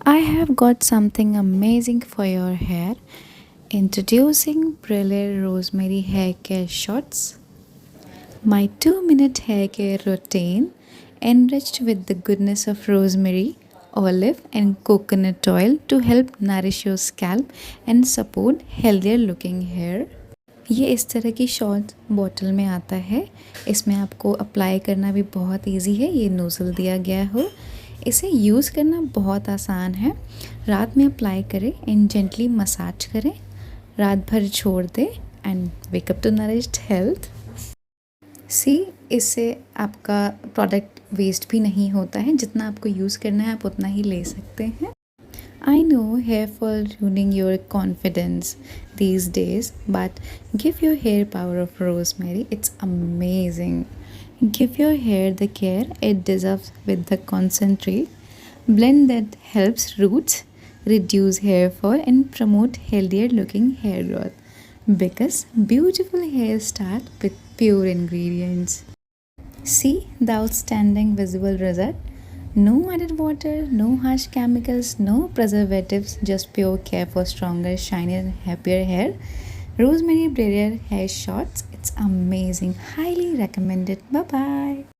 I have got something amazing for your hair. Introducing Brilllare Rosemary Hair Care Shots. My 2-minute hair care routine enriched with the goodness of rosemary, olive, and coconut oil to help nourish your scalp and support healthier looking hair. ये इस तरह की shot bottle में आता है। इसमें आपको apply करना भी बहुत इजी है। ये नोज़ल दिया गया हो। इसे यूज़ करना बहुत आसान है। रात में अप्लाई करें एंड जेंटली मसाज करें, रात भर छोड़ दें and wake up to nourished health. See, इससे आपका प्रोडक्ट वेस्ट भी नहीं होता है। जितना आपको यूज़ करना है आप उतना ही ले सकते हैं। I know hair fall ruining your confidence these days, but give your hair power of rosemary. It's amazing. Give your hair the care it deserves with the concentrate blend that helps roots, reduce hair fall, and promote healthier looking hair growth. Because beautiful hair start with pure ingredients. See the outstanding visual result. No added water, no harsh chemicals, no preservatives, just pure care for stronger, shinier, and happier hair. Rosemary Brilliant Hair Shots. It's amazing. Highly recommended. Bye bye.